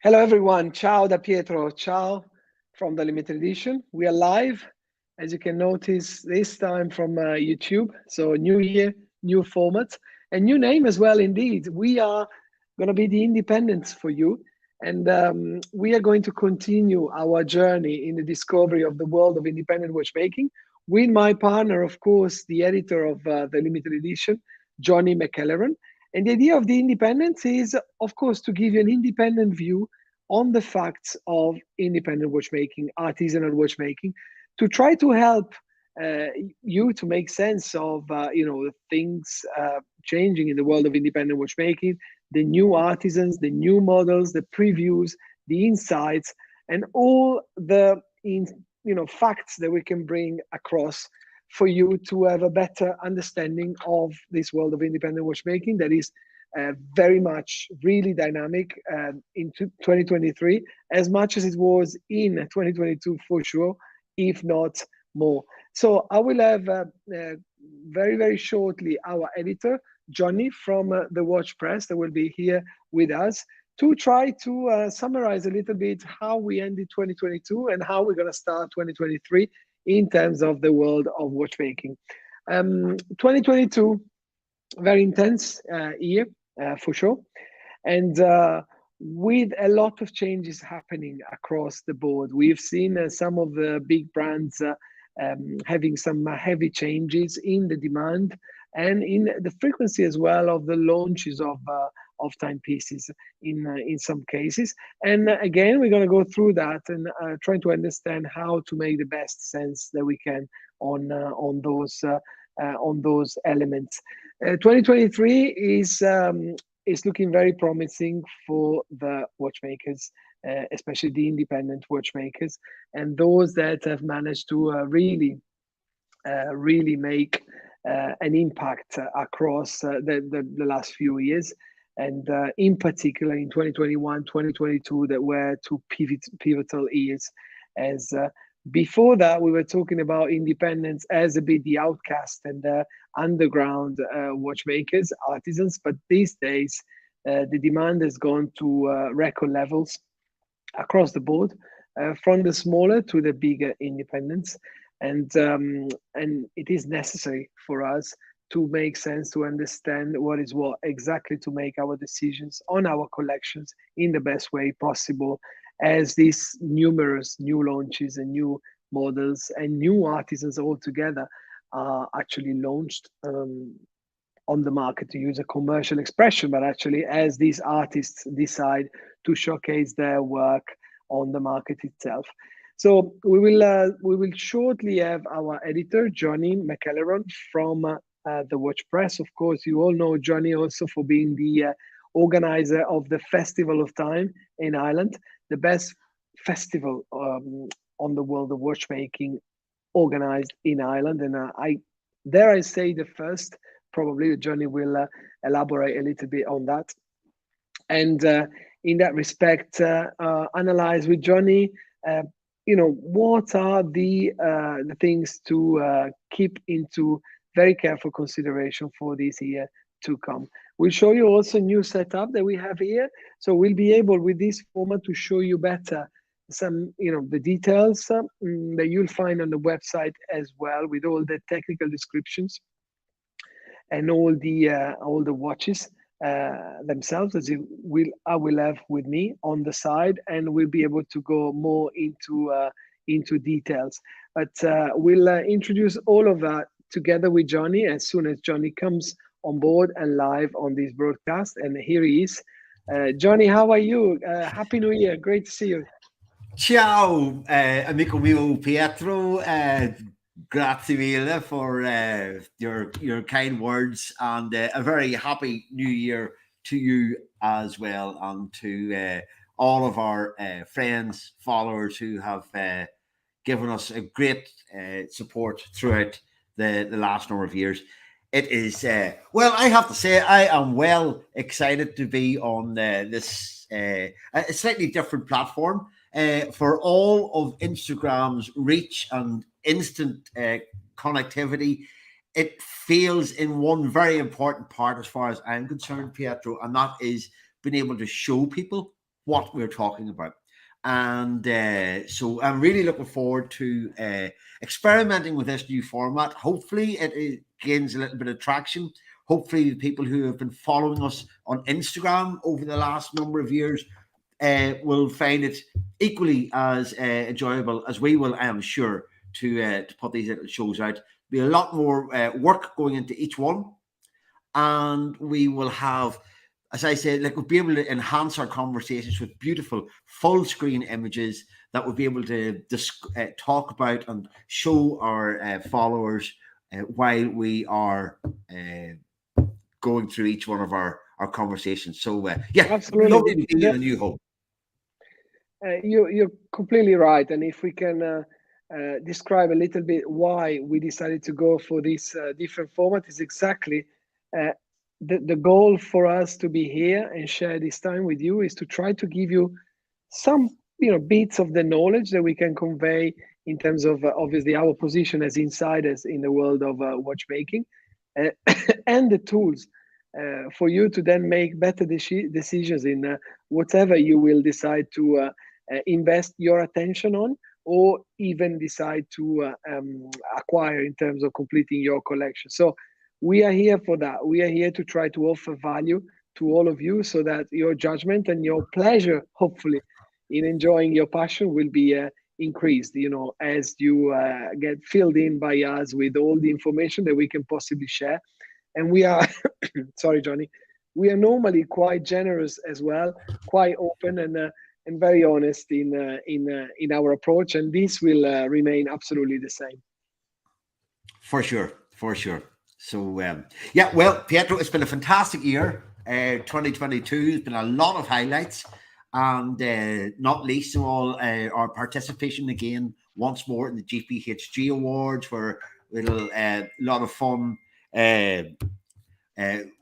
Hello, everyone. Ciao da Pietro. Ciao from the limited edition. We are live, as you can notice, this time from YouTube. So, new year, new format, and new name as well, indeed. We are going to be the independents for you. And we are going to continue our journey in the discovery of the world of independent watchmaking with my partner, of course, the editor of the limited edition, Johnny McElherron. And the idea of the independence is, of course, to give you an independent view on the facts of independent watchmaking, artisanal watchmaking, to try to help uh, you to make sense of things changing in the world of independent watchmaking, the new artisans, the new models, the previews, the insights, and all the facts that we can bring across for you to have a better understanding of this world of independent watchmaking that is very much really dynamic into 2023, as much as it was in 2022 for sure, if not more. So I will have very, very shortly our editor, Johnny from the Watch Press, that will be here with us to try to summarize a little bit how we ended 2022 and how we're going to start 2023 in terms of the world of watchmaking. 2022, very intense year for sure. And with a lot of changes happening across the board, we've seen some of the big brands having some heavy changes in the demand and in the frequency as well of the launches of timepieces in some cases. And again, we're going to go through that and trying to understand how to make the best sense that we can on those elements. 2023 is looking very promising for the watchmakers, especially the independent watchmakers, and those that have managed to really make an impact across the last few years. And in particular in 2021, 2022, that were two pivotal years. As before that, we were talking about independence as a bit the outcast and underground watchmakers, artisans. But these days, the demand has gone to record levels across the board, from the smaller to the bigger independents. And it is necessary for us to make sense, to understand what is what exactly, to make our decisions on our collections in the best way possible, as these numerous new launches and new models and new artisans altogether are actually launched on the market, to use a commercial expression, but actually as these artists decide to showcase their work on the market itself. So we will shortly have our editor Johnny McElherron from the Watch Press. Of course, you all know Johnny also for being the organizer of the Festival of Time in Ireland, the best festival on the world of watchmaking organized in Ireland. And I say the first. Probably Johnny will elaborate a little bit on that. And in that respect, analyze with Johnny, what are the things to keep into very careful consideration for this year to come. We'll show you also a new setup that we have here. So we'll be able with this format to show you better some, the details that you'll find on the website as well, with all the technical descriptions and all the watches themselves, as I will have with me on the side, and we'll be able to go more into details. But we'll introduce all of that together with Johnny as soon as Johnny comes on board and live on this broadcast. And here he is. Johnny, how are you? Happy New Year. Great to see you. Ciao, amico mio Pietro. Grazie mille for your kind words, and a very happy new year to you as well, and to all of our friends, followers who have given us a great support throughout the last number of years. It is, well, I have to say, I am well excited to be on this a slightly different platform. For all of Instagram's reach and instant connectivity, it fails in one very important part as far as I'm concerned, Pietro, and that is being able to show people what we're talking about. And so I'm really looking forward to experimenting with this new format. Hopefully it gains a little bit of traction. Hopefully the people who have been following us on Instagram over the last number of years will find it equally as enjoyable as we will, I am sure, to put these little shows out. Be a lot more work going into each one, and we will have, as I said, like we'll be able to enhance our conversations with beautiful full screen images that we'll be able to talk about and show our followers while we are going through each one of our conversations. So yeah, absolutely. lovely to be in a new home. You're completely right, and if we can describe a little bit why we decided to go for this different format, is exactly the goal for us to be here and share this time with you is to try to give you some bits of the knowledge that we can convey in terms of obviously our position as insiders in the world of watchmaking and the tools for you to then make better decisions in whatever you will decide to invest your attention on, or even decide to acquire in terms of completing your collection. So we are here for that. We are here to try to offer value to all of you so that your judgment and your pleasure, hopefully, in enjoying your passion will be increased, as you get filled in by us with all the information that we can possibly share. And we are, sorry, Johnny, we are normally quite generous as well, quite open and very honest in our approach, and this will remain absolutely the same. For sure. So yeah, well, Pietro, it's been a fantastic year. 2022 has been a lot of highlights, and not least of all our participation again once more in the GPHG Awards, where we had a lot of fun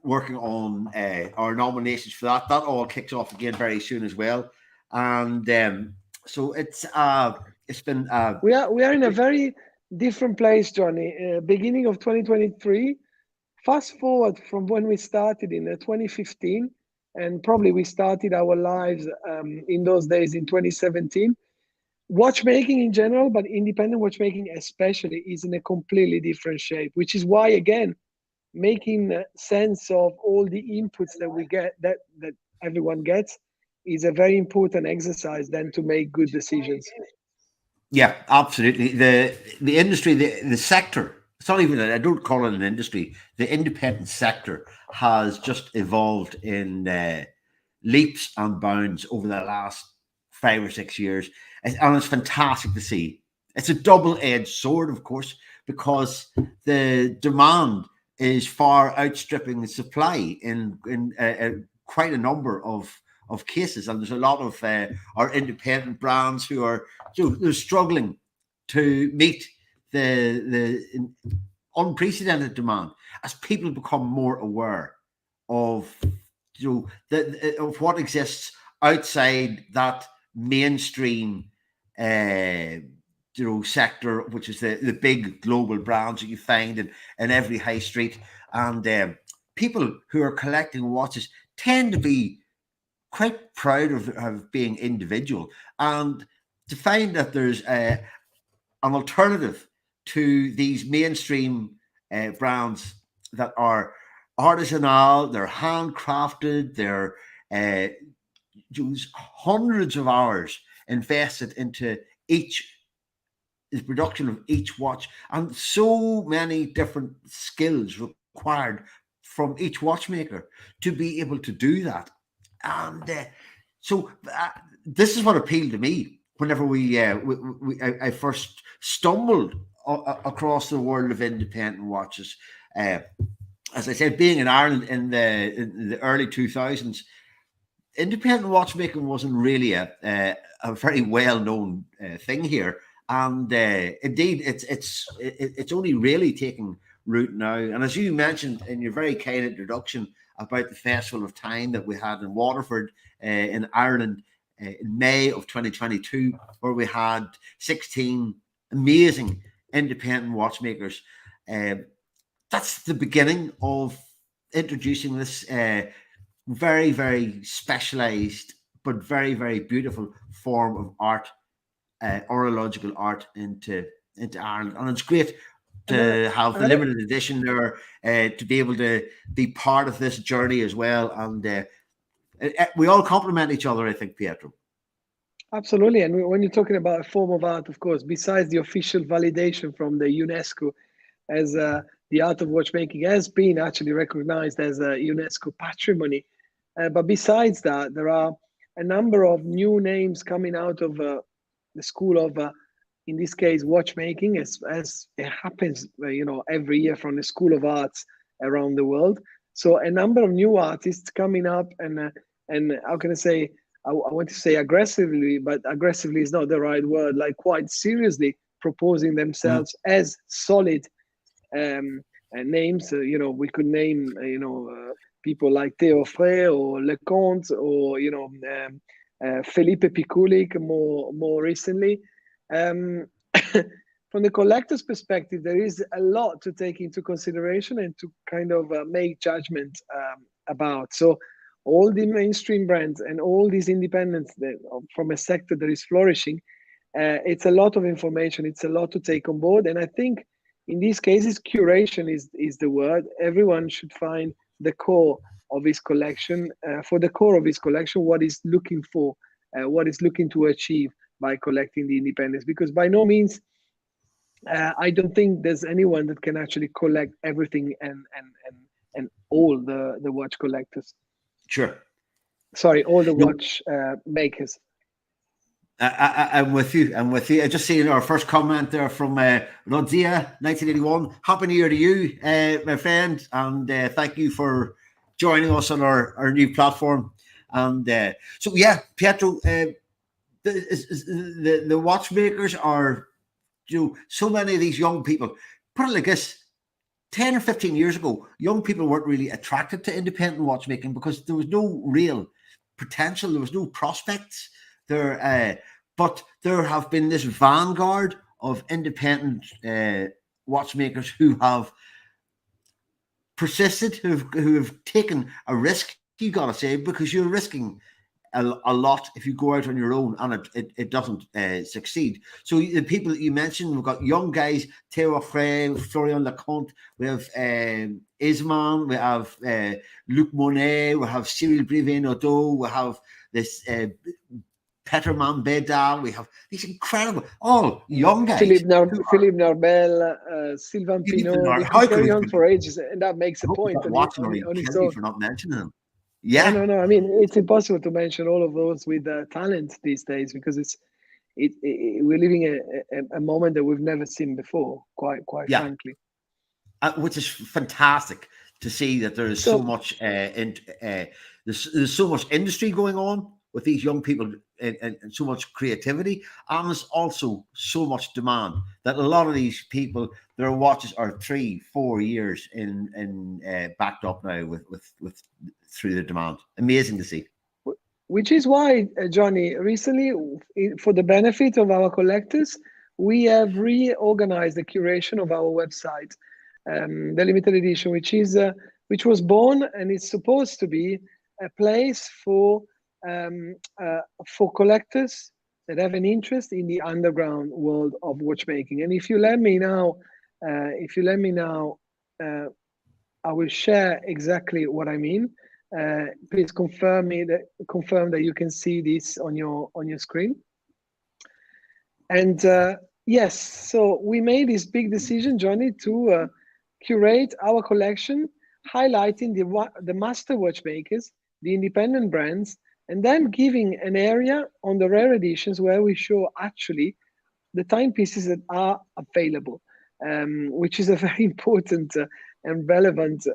working on our nominations for that. That all kicks off again very soon as well. And so it's been we are in a very different place, Johnny. Beginning of 2023, fast forward from when we started in 2015, and probably we started our lives in those days in 2017. Watchmaking in general, but independent watchmaking especially, is in a completely different shape, which is why, again, making sense of all the inputs that we get, that everyone gets, is a very important exercise then to make good decisions. Yeah, absolutely. The industry, the sector, it's not even, I don't call it an industry, the independent sector has just evolved in leaps and bounds over the last 5 or 6 years. And it's fantastic to see. It's a double-edged sword, of course, because the demand is far outstripping the supply in quite a number of cases, and there's a lot of our independent brands who are they're struggling to meet the unprecedented demand as people become more aware of of what exists outside that mainstream sector, which is the big global brands that you find in every high street. And people who are collecting watches tend to be quite proud of being individual, and to find that there's an alternative to these mainstream brands that are artisanal, they're handcrafted, they're use hundreds of hours invested into the production of each watch, and so many different skills required from each watchmaker to be able to do that. And so this is what appealed to me whenever I first stumbled across the world of independent watches. As I said, being in Ireland in the early 2000s, independent watchmaking wasn't really a very well-known thing here, and indeed it's only really taking root now. And as you mentioned in your very kind introduction about the Festival of Time that we had in Waterford in Ireland in May of 2022, where we had 16 amazing independent watchmakers, that's the beginning of introducing this very, very specialized but very, very beautiful form of art, horological art into Ireland. And it's great to have the limited edition there, to be able to be part of this journey as well. And we all complement each other, I think, Pietro. Absolutely. And when you're talking about a form of art, of course, besides the official validation from the UNESCO as the art of watchmaking has been actually recognized as a UNESCO patrimony. But besides that, there are a number of new names coming out of the school of, in this case, watchmaking, as it happens, every year from the School of Arts around the world. So a number of new artists coming up, and how can I say? I want to say aggressively, but aggressively is not the right word. Like quite seriously proposing themselves as solid names. We could name people like Théophile or Leconte or Felipe Pikullik more recently. From the collector's perspective, there is a lot to take into consideration and to kind of make judgment about. So all the mainstream brands and all these independents from a sector that is flourishing, it's a lot of information. It's a lot to take on board. And I think in these cases, curation is the word. Everyone should find the core of his collection. For the core of his collection, what he's looking for, what he's looking to achieve by collecting the independents. Because by no means, I don't think there's anyone that can actually collect everything and all the watch collectors. Sure. Sorry, all the watch makers. I'm with you. I just seeing our first comment there from Rodzia, 1981. Happy New Year to you, my friend, and thank you for joining us on our new platform. And so, yeah, Pietro, the watchmakers are, so many of these young people. Put it like this: 10 or 15 years ago, young people weren't really attracted to independent watchmaking because there was no real potential, there was no prospects there. But there have been this vanguard of independent watchmakers who have persisted, who have taken a risk, you got to say, because you're risking a lot if you go out on your own and it doesn't succeed. So the people that you mentioned, we've got young guys, Théophile, Florian Leconte, we have Isman, we have Luc Monet, we have Cyril Brivet-Naudot, we have this Peter Mambeda, we have these incredible, all young guys. Philippe Narbel, Sylvain Pinot, they're very young for ages, and that makes a point on his own. For not mentioning them. Yeah, no. I mean, it's impossible to mention all of those with talent these days because we're living a moment that we've never seen before. Quite frankly, which is fantastic to see that there is so much there's so much industry going on with these young people and so much creativity, and there's also so much demand that a lot of these people, their watches are 3-4 years in backed up now with through the demand. Amazing to see. Which is why, Johnny, recently, for the benefit of our collectors, we have reorganized the curation of our website, the limited edition, which was born and is supposed to be a place for collectors that have an interest in the underground world of watchmaking. And if you let me now, I will share exactly what I mean. Please confirm that you can see this on your screen. And yes, so we made this big decision, Johnny, to curate our collection, highlighting the master watchmakers, the independent brands, and then giving an area on the rare editions where we show actually the timepieces that are available, which is a very important and relevant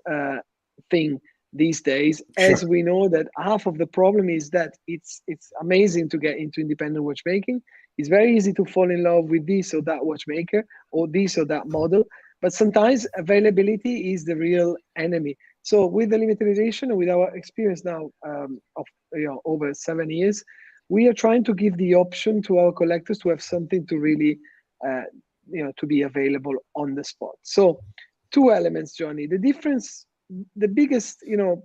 thing these days, as we know that half of the problem is that it's amazing to get into independent watchmaking. It's very easy to fall in love with this or that watchmaker or this or that model, but sometimes availability is the real enemy. So with the limited edition, with our experience now of over 7 years, we are trying to give the option to our collectors to have something to really to be available on the spot. So 2 elements, Johnny. The difference, the biggest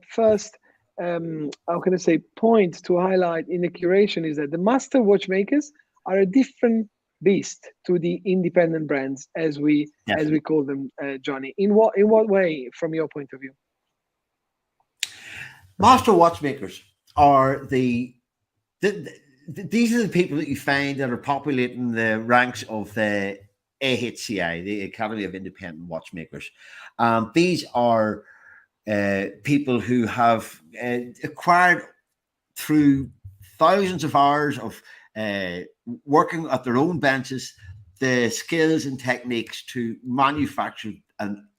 first how can I say, point to highlight in the curation is that the master watchmakers are a different beast to the independent brands, as we call them, Johnny. In what way, from your point of view? Master watchmakers are these are the people that you find that are populating the ranks of the AHCI, the Academy of Independent Watchmakers. These are people who have acquired through thousands of hours of working at their own benches the skills and techniques to manufacture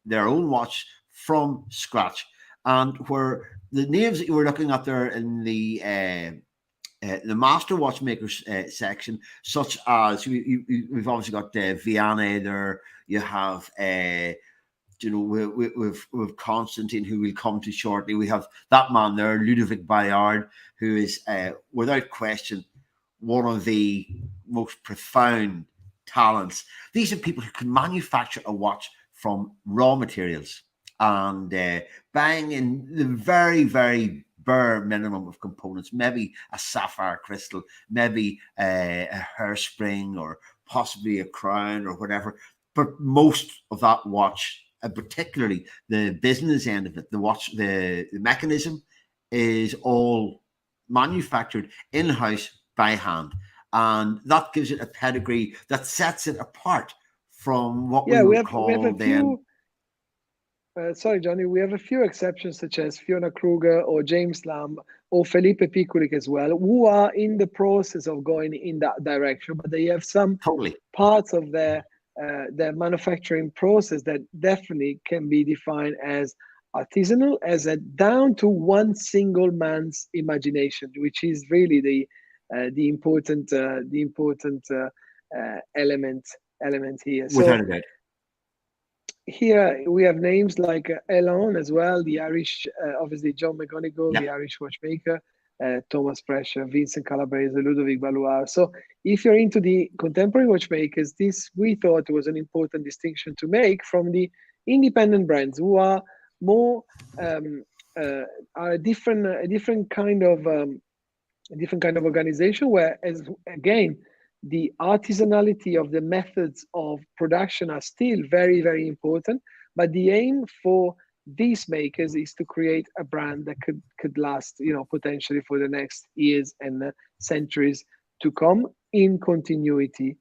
their own watch from scratch. And where the names that you were looking at there in the master watchmakers section, such as we've obviously got Vianney there. You have with Constantine, who we'll come to shortly. We have that man there, Ludovic Bayard, who is without question one of the most profound talents. These are people who can manufacture a watch from raw materials and buying in the very, very bare minimum of components, maybe a sapphire crystal, maybe a hairspring, or possibly a crown or whatever. But most of that watch, and particularly the business end of it, the watch, the mechanism, is all manufactured in-house by hand. And that gives it a pedigree that sets it apart from what we would call then. Sorry, Johnny, we have a few exceptions, such as Fiona Kruger or James Lamb or Felipe Pikullik as well, who are in the process of going in that direction, but they have some parts of their manufacturing process that definitely can be defined as artisanal, as a down to one single man's imagination, which is really the important element here. Without a doubt. Here we have names like Elon as well, the Irish, obviously John McGonigal, the Irish watchmaker, Thomas Prescher, Vincent Calabrese, Ludovic Baluard. So if you're into the contemporary watchmakers, this we thought was an important distinction to make from the independent brands, who are more are a different kind of organization, where, as again, the artisanality of the methods of production are still very, very important. But the aim for these makers is to create a brand that could last, potentially for the next years and centuries to come, in continuity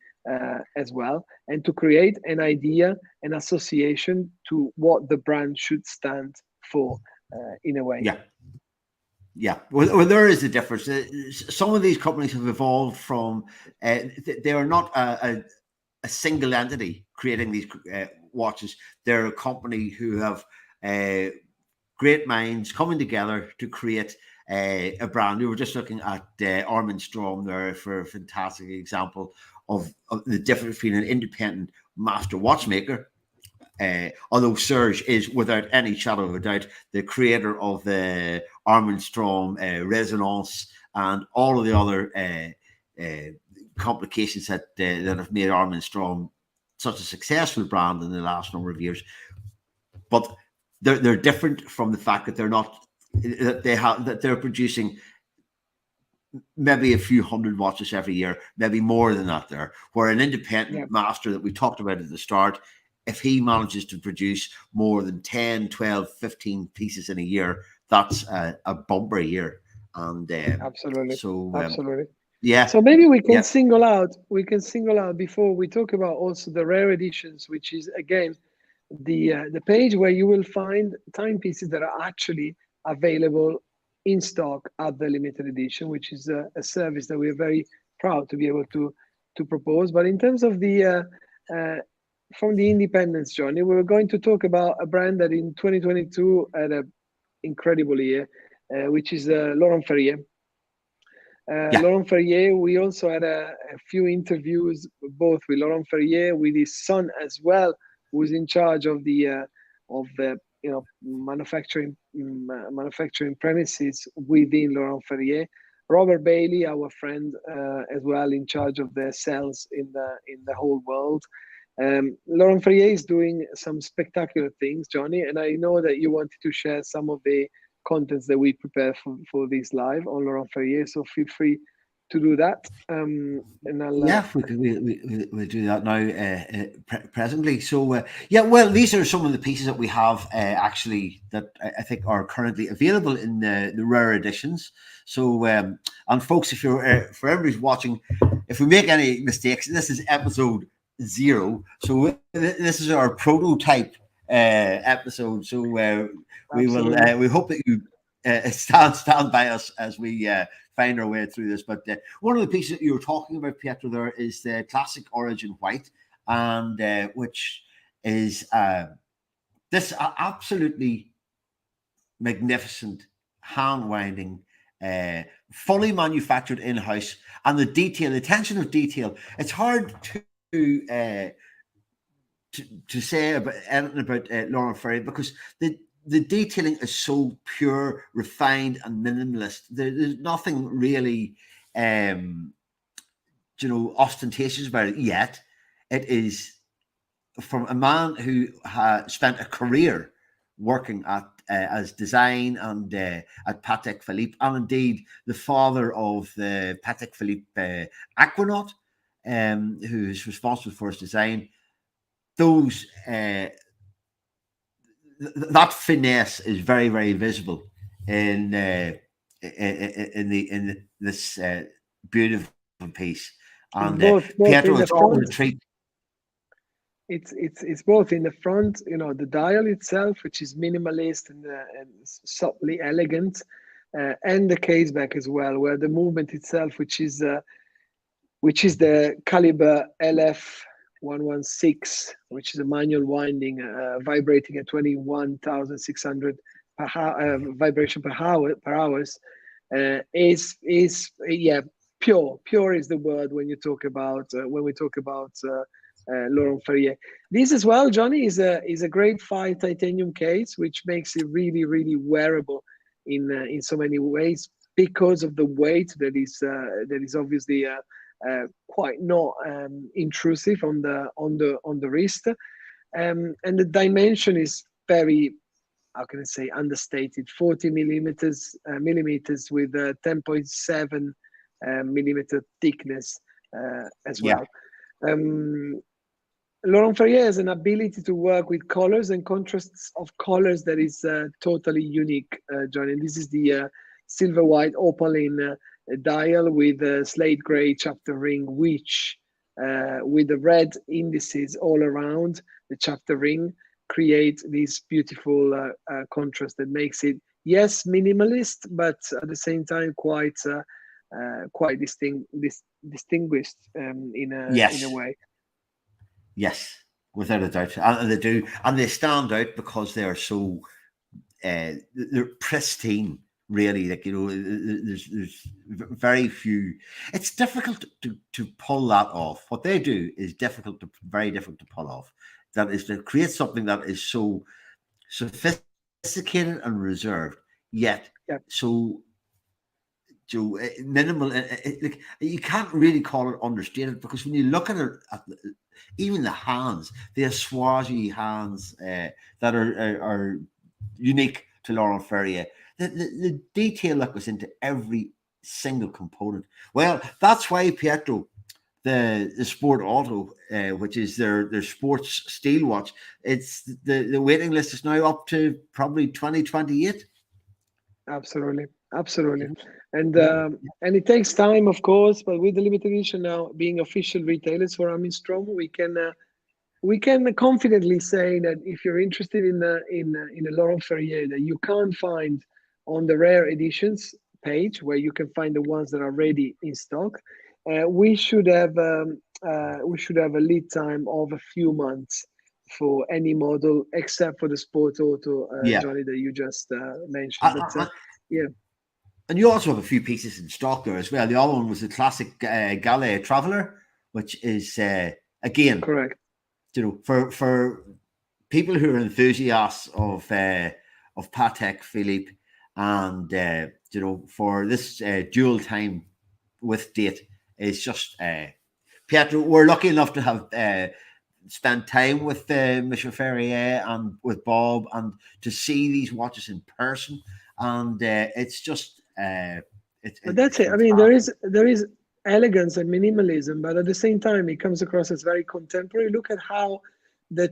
as well, and to create an idea, an association to what the brand should stand for, in a way. Yeah, well, there is a difference. Some of these companies have evolved from, they are not a single entity creating these watches. They're a company who have great minds coming together to create a brand. We were just looking at Armin Strom there for a fantastic example of the difference between an independent master watchmaker. Although Serge is, without any shadow of a doubt, the creator of the Armin Strom Resonance and all of the other complications that have made Armin Strom such a successful brand in the last number of years. But they're different from the fact that they're producing maybe a few hundred watches every year, maybe more than that there, where an independent master that we talked about at the start, if he manages to produce more than 10, 12, 15 pieces in a year, that's a bumper year. And absolutely. So absolutely. Yeah. So maybe we can single out before we talk about also the rare editions, which is again the page where you will find timepieces that are actually available in stock at the limited edition, which is a service that we are very proud to be able to propose. But in terms of the from the independence journey, we're going to talk about a brand that in 2022 had an incredible year, which is Laurent Ferrier. Laurent Ferrier, we also had a few interviews, both with Laurent Ferrier, with his son as well, who's in charge of the manufacturing premises within Laurent Ferrier. Robert Bailey, our friend, as well, in charge of the sales in the whole world. Laurent Ferrier is doing some spectacular things, Johnny, and I know that you wanted to share some of the contents that we prepare for this live on Laurent Ferrier. So feel free to do that. And I'll we'll do that now presently. So well, these are some of the pieces that we have actually that I think are currently available in the rare editions. So and folks, if you're for everybody's watching, if we make any mistakes, this is episode 0. So this is our prototype episode. So we will we hope that you stand by us as we find our way through this. But one of the pieces that you were talking about, Pietro, there is the classic origin white, and which is this absolutely magnificent hand winding, fully manufactured in-house, and the detail, the attention of detail. It's hard to say about anything about Laurent Ferrier because the detailing is so pure, refined, and minimalist. There's nothing really, ostentatious about it yet. It is from a man who has spent a career working at as design and at Patek Philippe, and indeed the father of the Patek Philippe Aquanaut, who is responsible for his design. Those that finesse is very, very visible in this beautiful piece. And Pietro, it's all a treat. It's both in the front, the dial itself, which is minimalist and subtly elegant, and the case back as well, where the movement itself, which is the caliber LF116, which is a manual winding, vibrating at 21,600 vibration per hours, is pure. Pure is the word when you talk about when we talk about Laurent Ferrier. This as well, Johnny, is a grade 5 titanium case, which makes it really, really wearable in so many ways because of the weight that is obviously quite not intrusive on the wrist, and the dimension is very, how can I say, understated. 40 millimeters with 10.7 millimeter thickness as well. Laurent Ferrier has an ability to work with colors and contrasts of colors that is totally unique, John. And this is the silver white opaline dial with a slate gray chapter ring, which with the red indices all around the chapter ring create this beautiful contrast that makes it, yes, minimalist, but at the same time quite distinguished in a way. Yes, without a doubt, and they do, and they stand out because they are so they're pristine. Really, there's very few. It's difficult to pull that off. What they do is very difficult to pull off. That is to create something that is so sophisticated and reserved, yet so minimal. Like, you can't really call it understated because when you look at it, even the hands, the Swazi hands that are unique to Laurent Ferrier. The detail that goes into every single component. Well, that's why, Pietro, the Sport Auto, which is their sports steel watch, it's the waiting list is now up to probably 2028. Absolutely. And it takes time, of course, but with the limited edition now being official retailers for Armin Strom, we can confidently say that if you're interested in a Laurent Ferrier that you can't find on the rare editions page, where you can find the ones that are already in stock, we should have a lead time of a few months for any model, except for the Sport Auto, Johnny, that you just mentioned. And you also have a few pieces in stock there as well. The other one was the classic Gallet Traveler, which is again correct. For people who are enthusiasts of Patek Philippe, and for this dual time with date is just Pietro. We're lucky enough to have spent time with Monsieur Ferrier and with Bob, and to see these watches in person and it's just but that's it. I mean, there is elegance and minimalism, but at the same time, it comes across as very contemporary. Look at how the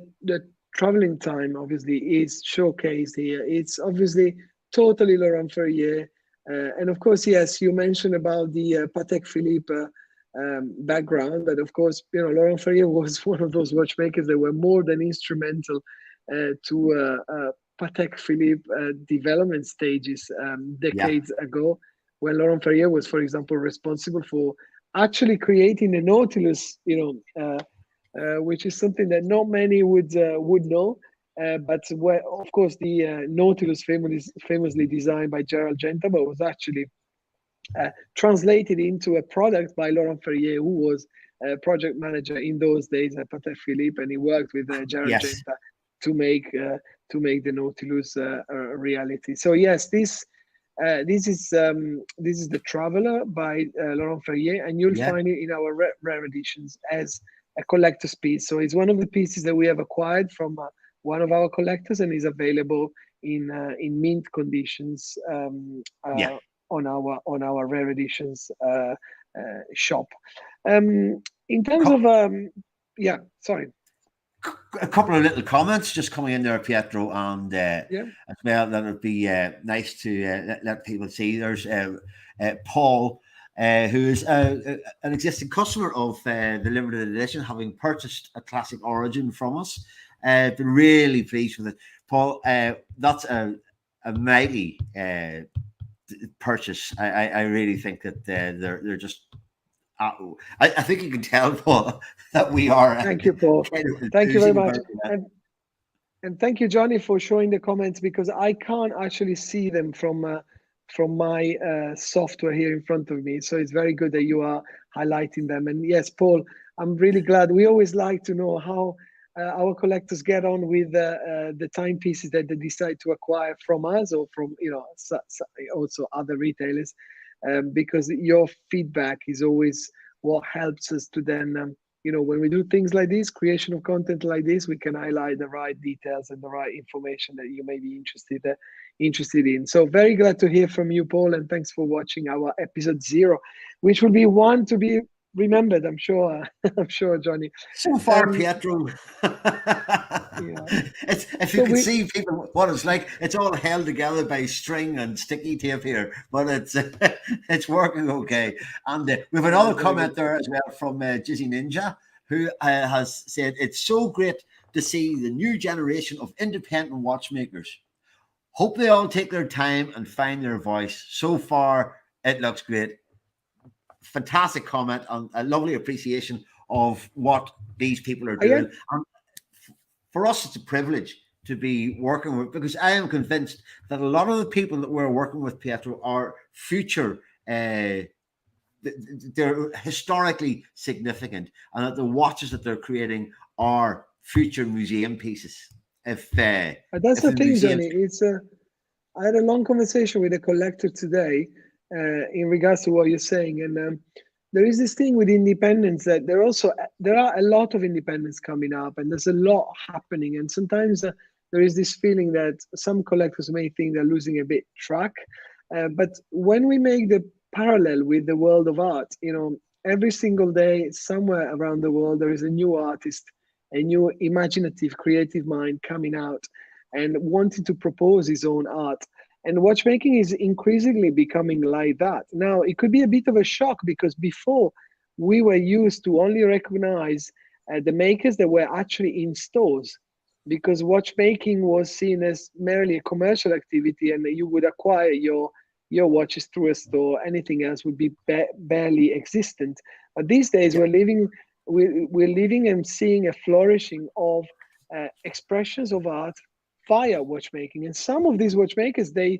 traveling time obviously is showcased here. It's obviously totally Laurent Ferrier, and of course, yes, you mentioned about the Patek Philippe background, but of course, Laurent Ferrier was one of those watchmakers that were more than instrumental to Patek Philippe development stages decades ago, when Laurent Ferrier was, for example, responsible for actually creating the Nautilus, which is something that not many would know. But where, of course, the Nautilus famously designed by Gerald Genta, but was actually translated into a product by Laurent Ferrier, who was a project manager in those days at Patek Philippe, and he worked with Gerald Genta to make the Nautilus a reality. So yes, this is the Traveler by Laurent Ferrier, and you'll find it in our rare editions as a collector's piece. So it's one of the pieces that we have acquired from one of our collectors, and is available in mint conditions on our rare editions shop. In terms of sorry. A couple of little comments just coming in there, Pietro, and as well, that would be nice to let people see. There's Paul, who is an existing customer of the limited edition, having purchased a classic Origin from us. Been really pleased with it, Paul. That's a mighty purchase. I really think that they're just. I think you can tell, Paul, that we are. Thank you, Paul. Thank you very much. And thank you, Johnny, for showing the comments, because I can't actually see them from my software here in front of me. So it's very good that you are highlighting them. And yes, Paul, I'm really glad. We always like to know how our collectors get on with the timepieces that they decide to acquire from us, or from also other retailers. Because your feedback is always what helps us to then, when we do things like this, creation of content like this, we can highlight the right details and the right information that you may be interested in. So very glad to hear from you, Paul, and thanks for watching our episode 0, which will be one to be remembered, I'm sure. I'm sure, Johnny. So far, Pietro. If you can see people what it's like, it's all held together by string and sticky tape here, but it's working okay. And we have another comment there as well from Jizzy Ninja, who has said it's so great to see the new generation of independent watchmakers. Hope they all take their time and find their voice. So far, it looks great. Fantastic comment and a lovely appreciation of what these people are doing. And for us, it's a privilege to be working with, because I am convinced that a lot of the people that we're working with, Pietro, are future, they're historically significant, and that the watches that they're creating are future museum pieces. That's the thing, Johnny. I had a long conversation with a collector today in regards to what you're saying, and there is this thing with independence that there are a lot of independents coming up, and there's a lot happening, and sometimes there is this feeling that some collectors may think they're losing a bit track, but when we make the parallel with the world of art, every single day somewhere around the world there is a new artist, a new imaginative, creative mind coming out and wanting to propose his own art. And watchmaking is increasingly becoming like that. Now, it could be a bit of a shock, because before we were used to only recognize the makers that were actually in stores, because watchmaking was seen as merely a commercial activity, and you would acquire your watches through a store. Anything else would be barely existent. But these days, we're living and seeing a flourishing of expressions of art via watchmaking, and some of these watchmakers they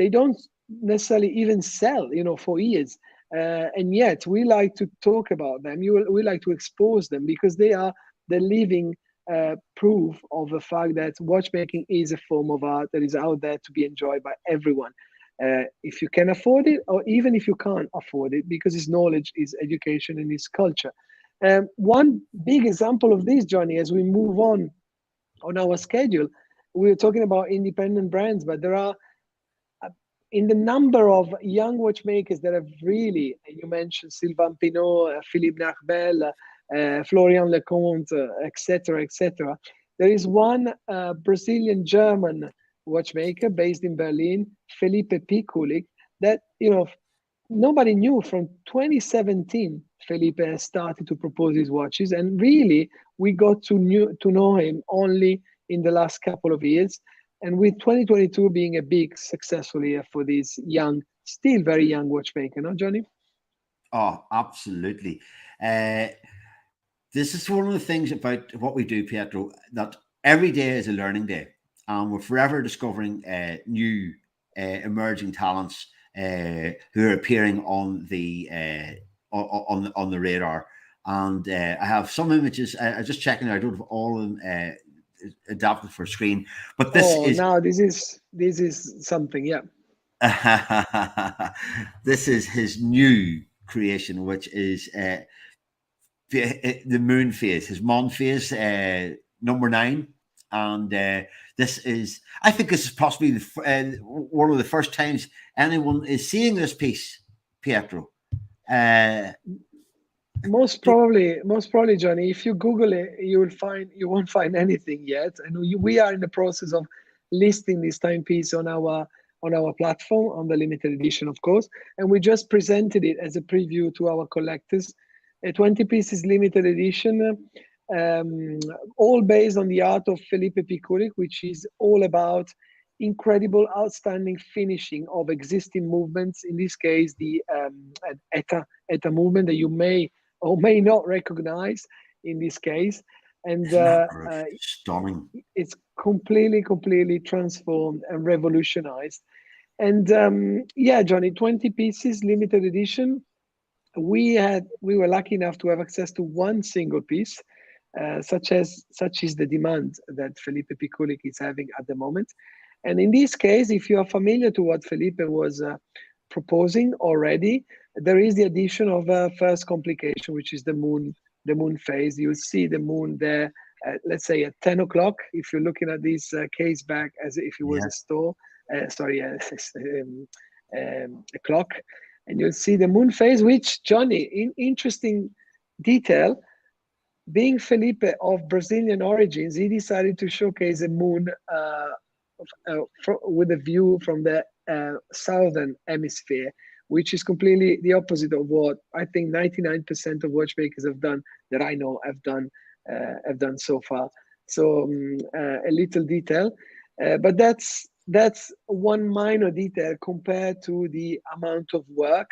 don't necessarily even sell for years, and yet we like to talk about them. We like to expose them, because they are the living proof of the fact that watchmaking is a form of art that is out there to be enjoyed by everyone, if you can afford it, or even if you can't afford it, because it's knowledge, it's education, and it's culture. One big example of this, Johnny, as we move on our schedule, we're talking about independent brands, but there are in the number of young watchmakers that have really, you mentioned Sylvain Pinot, Philippe Nachbel, Florian Lecomte, etc., etc. There is one Brazilian-German watchmaker based in Berlin, Felipe Pikullik, that, nobody knew. From 2017, Felipe has started to propose his watches, and really we got to know him only in the last couple of years. And with 2022 being a big successful year for this young, still very young watchmaker, no, Johnny? Oh, absolutely. This is one of the things about what we do, Pietro, that every day is a learning day, and we're forever discovering new emerging talents who are appearing on the radar. And I have some images. I just checking. I don't have all of them adapted for screen, but this is something. Yeah. This is his new creation, which is the moon phase, his Mon phase, number 9. And this is, I think this is possibly one of the first times anyone is seeing this piece, Pietro. Most probably, Johnny, if you Google it, you won't find anything yet. And we are in the process of listing this timepiece on our platform, on the limited edition, of course. And we just presented it as a preview to our collectors. A 20 pieces limited edition, all based on the art of Felipe Pikullik, which is all about incredible, outstanding finishing of existing movements. In this case, the ETA movement that you may or may not recognize in this case. And stunning. It's completely transformed and revolutionized. And Johnny, 20 pieces limited edition. We were lucky enough to have access to one single piece, such is the demand that Felipe Pikullik is having at the moment. And in this case, if you are familiar to what Felipe was proposing already, there is the addition of a first complication, which is the moon phase. You'll see the moon there, let's say at 10 o'clock, if you're looking at this case back as if it was a clock. And you'll see the moon phase, which, Johnny, in interesting detail, being Felipe of Brazilian origins, he decided to showcase a moon with a view from the southern hemisphere, which is completely the opposite of what I think 99% of watchmakers have done, that I know have done so far. So a little detail, but that's one minor detail compared to the amount of work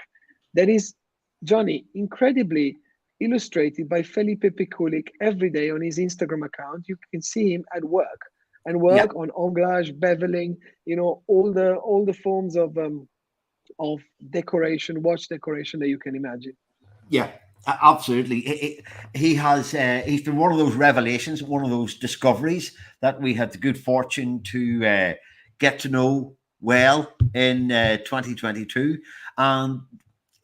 that is, Johnny, incredibly illustrated by Felipe Pikullik every day on his Instagram account. You can see him at work on anglage, beveling, all the forms of decoration, watch decoration that you can imagine. Yeah, absolutely. He's been one of those revelations, one of those discoveries that we had the good fortune to get to know well in 2022, and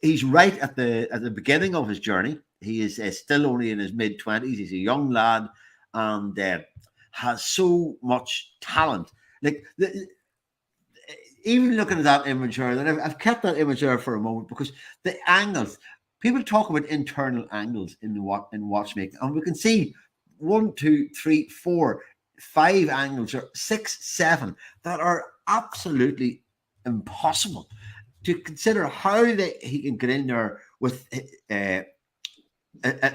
he's right at the beginning of his journey. He is still only in his mid-20s. He's a young lad and has so much talent. Like even looking at that image there, that I've kept that image there for a moment because the angles. People talk about internal angles in watchmaking, and we can see 1, 2, 3, 4, 5 angles, or 6, 7 that are absolutely impossible to consider. How he can get in there with a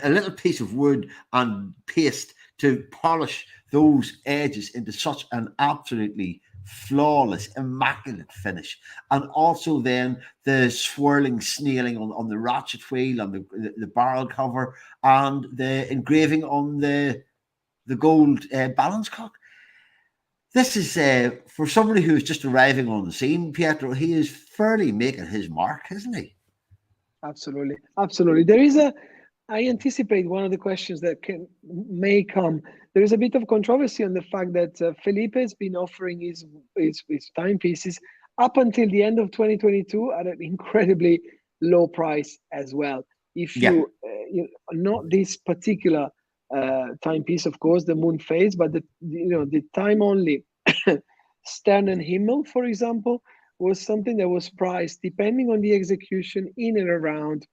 little piece of wood and paste to polish those edges into such an absolutely flawless, immaculate finish, and also then the swirling snailing on the ratchet wheel, on the barrel cover, and the engraving on the gold balance cock. This is for somebody who is just arriving on the scene, Pietro. He is fairly making his mark, isn't he? Absolutely. There is I anticipate one of the questions that may come. There is a bit of controversy on the fact that Felipe has been offering his timepieces up until the end of 2022 at an incredibly low price as well. If you not this particular timepiece, of course, the moon phase, but the time only Sternenhimmel, for example, was something that was priced, depending on the execution, in and around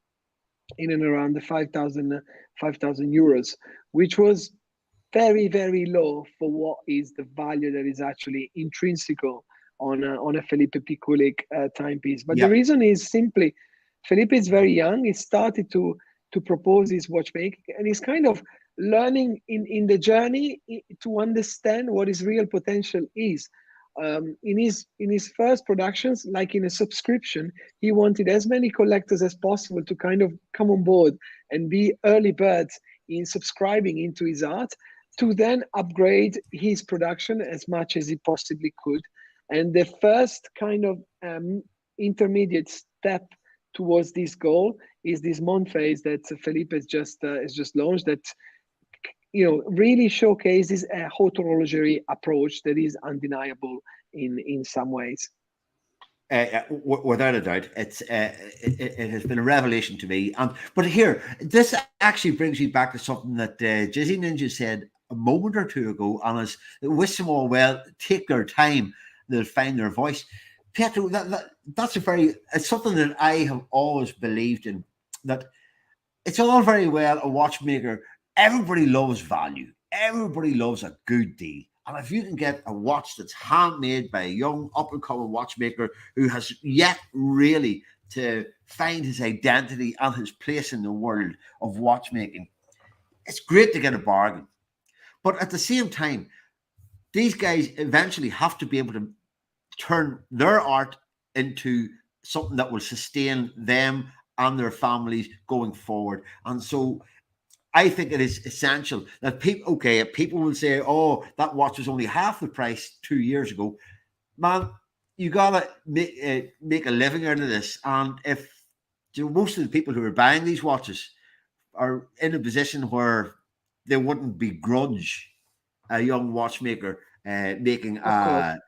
the 5,000 euros, which was very, very low for what is the value that is actually intrinsical on a Felipe Pikullik timepiece. But the reason is simply Felipe is very young. He started to propose his watchmaking, and he's kind of learning in the journey to understand what his real potential is. In his first productions, like in a subscription, he wanted as many collectors as possible to kind of come on board and be early birds in subscribing into his art, to then upgrade his production as much as he possibly could. And the first kind of intermediate step towards this goal is this month phase that Felipe has just launched, that really showcases a haute horlogerie approach that is undeniable in some ways. Without a doubt, it has been a revelation to me. But here, this actually brings me back to something that Jizzy Ninja said a moment or two ago, and is wish them all well, take their time, they'll find their voice. Pietro, that's it's something that I have always believed in, that it's all very well a watchmaker. Everybody loves value. Everybody loves a good deal. And if you can get a watch that's handmade by a young up-and-coming watchmaker who has yet really to find his identity and his place in the world of watchmaking, it's great to get a bargain. But at the same time, these guys eventually have to be able to turn their art into something that will sustain them and their families going forward. And so I think it is essential that people will say, oh, that watch was only half the price 2 years ago. Man, you gotta make a living out of this. And if most of the people who are buying these watches are in a position where they wouldn't begrudge a young watchmaker making of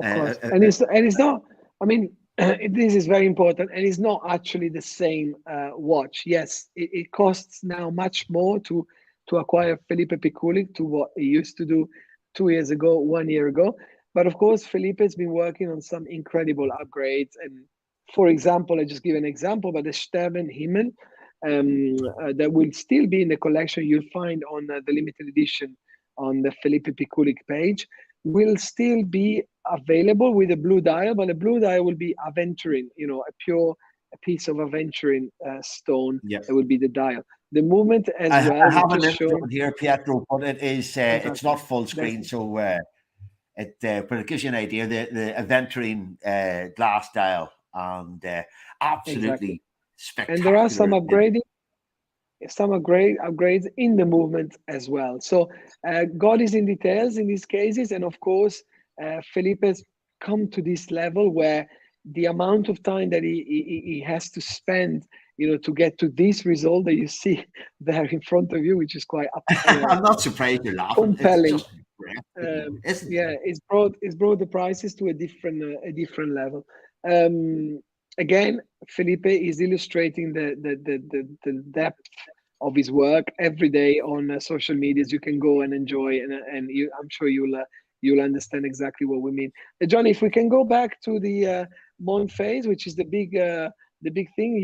course. And it's not, I mean, this is very important, and it's not actually the same watch. Yes, it costs now much more to acquire Felipe Pikullik to what he used to do 2 years ago, 1 year ago. But of course, Felipe has been working on some incredible upgrades. And for example, I just give an example, but the Sternenhimmel that will still be in the collection you'll find on the limited edition on the Felipe Pikullik page will still be available with a blue dial, but the blue dial will be aventurine, a piece of aventurine stone. Yes. That will be the dial. The movement as I well. I have an instrument here, Pietro, but it is Exactly. it's not full screen, so but it gives you an idea. The aventurine glass dial, and absolutely spectacular. And there are some upgrades in the movement as well. So God is in details in these cases, and of course, Felipe has come to this level where the amount of time that he has to spend, to get to this result that you see there in front of you, which is quite I'm not surprised you're laughing. Compelling. It's it's brought the prices to a different level. Again, Felipe is illustrating the depth of his work every day on social medias. You can go and enjoy, and I'm sure you'll understand exactly what we mean. Johnny, if we can go back to the month phase, which is the big thing,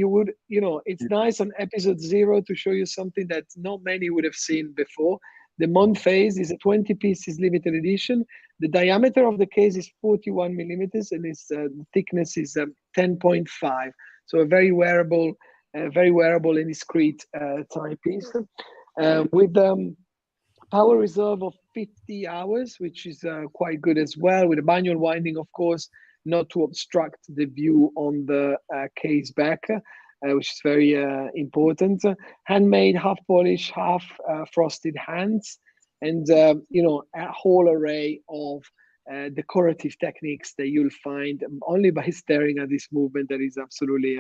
it's nice on episode 0 to show you something that not many would have seen before. The month phase is a 20 pieces limited edition. The diameter of the case is 41 millimeters, and its thickness is 10.5. So a very wearable and discreet timepiece with power reserve of 50 hours, which is quite good as well, with a manual winding, of course, not to obstruct the view on the case back, which is very important. Handmade, half polished, half frosted hands, and a whole array of decorative techniques that you'll find only by staring at this movement. That is absolutely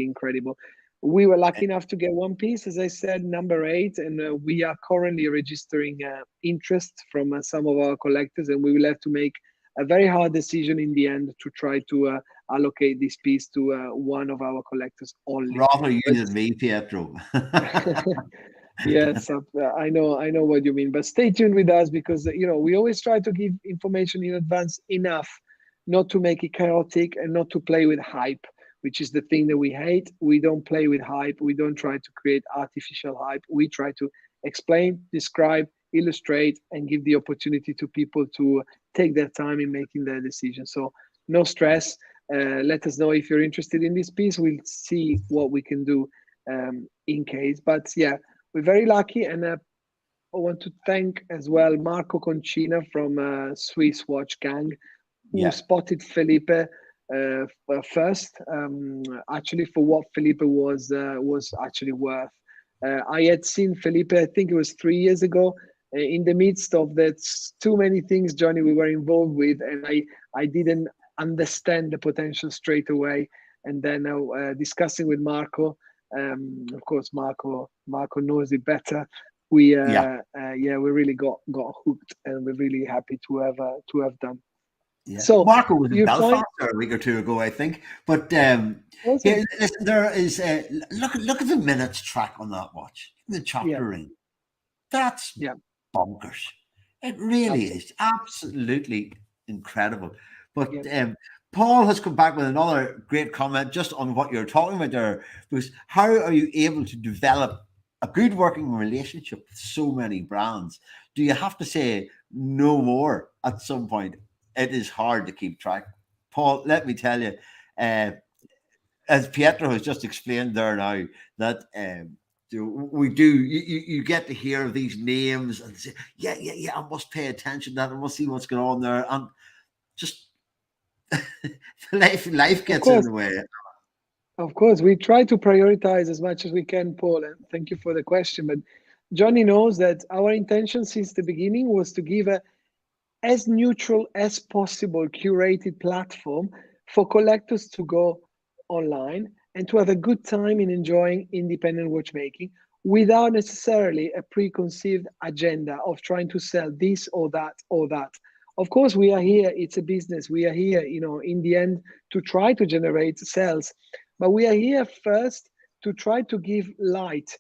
incredible. We were lucky enough to get one piece, as I said, number 8, and we are currently registering interest from some of our collectors, and we will have to make a very hard decision in the end to try to allocate this piece to one of our collectors only. Rather you than me, Pietro. Yes, I know what you mean, but stay tuned with us, because we always try to give information in advance enough not to make it chaotic, and not to play with hype, which is the thing that we hate. We don't play with hype. We don't try to create artificial hype. We try to explain, describe, illustrate, and give the opportunity to people to take their time in making their decision. So no stress. Let us know if you're interested in this piece. We'll see what we can do in case. But yeah, we're very lucky, and I want to thank as well Marco Concina from Swiss Watch Gang, who spotted Felipe first, actually, for what Felipe was actually worth. I had seen Felipe, I think it was 3 years ago, in the midst of that too many things, Johnny, we were involved with, and I didn't understand the potential straight away. And then discussing with Marco, of course, Marco knows it better. We really got hooked, and we're really happy to have done. Yeah. So Marco was in Belfast a week or two ago, I think. But there is look at the minutes track on that watch, the chapter ring. That's bonkers. It really is absolutely incredible. But Paul has come back with another great comment just on what you're talking about there. Because how are you able to develop a good working relationship with so many brands? Do you have to say no more at some point? It is hard to keep track. Paul, let me tell you, as Pietro has just explained there now, that we do, you get to hear these names and say, yeah, I must pay attention to that. I must see what's going on there. And just life gets in the way. Of course, we try to prioritize as much as we can, Paul, and thank you for the question. But Johnny knows that our intention since the beginning was to give as neutral as possible curated platform for collectors to go online and to have a good time in enjoying independent watchmaking without necessarily a preconceived agenda of trying to sell this or that or that. Of course, we are here, it's a business. We are here, in the end, to try to generate sales. But we are here first to try to give light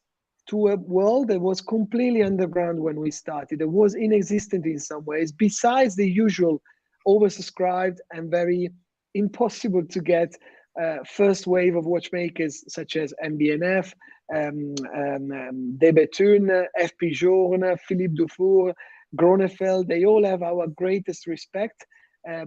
to a world that was completely underground when we started. It was inexistent in some ways, besides the usual oversubscribed and very impossible to get first wave of watchmakers such as MB&F, Dewitt, FP Journe, Philippe Dufour, Gronefeld. They all have our greatest respect.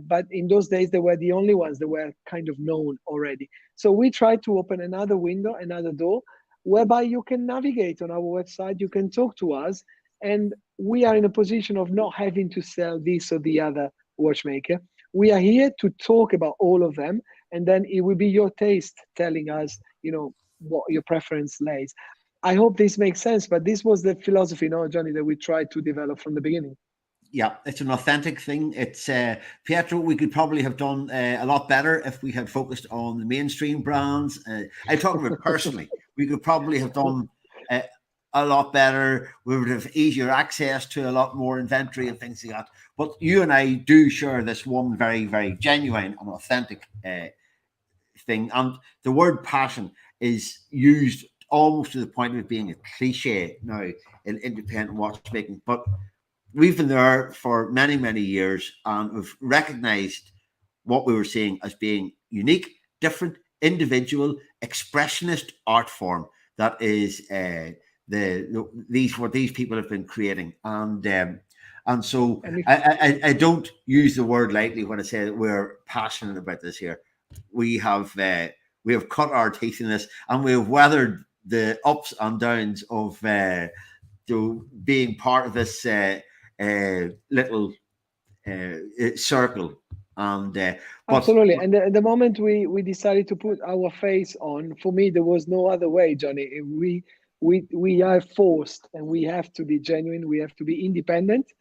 But in those days, they were the only ones that were kind of known already. So we tried to open another window, another door, whereby you can navigate on our website, you can talk to us, and we are in a position of not having to sell this or the other watchmaker. We are here to talk about all of them, and then it will be your taste telling us, what your preference lays. I hope this makes sense, but this was the philosophy, Johnny, that we tried to develop from the beginning. Yeah, it's an authentic thing. It's Pietro. We could probably have done a lot better if we had focused on the mainstream brands. I'm talking about personally. We could probably have done a lot better. We would have easier access to a lot more inventory and things like that. But you and I do share this one very, very genuine and authentic thing. And the word passion is used almost to the point of it being a cliche now in independent watchmaking. But we've been there for many, many years, and we've recognized what we were seeing as being unique, different, individual, expressionist art form that is what these people have been creating. And so I don't use the word lightly when I say that we're passionate about this here. We have cut our teeth in this, and we have weathered the ups and downs of being part of this little circle. And absolutely. And the moment we decided to put our face on, for me, there was no other way, Johnny. We are forced, and we have to be genuine. We have to be independent,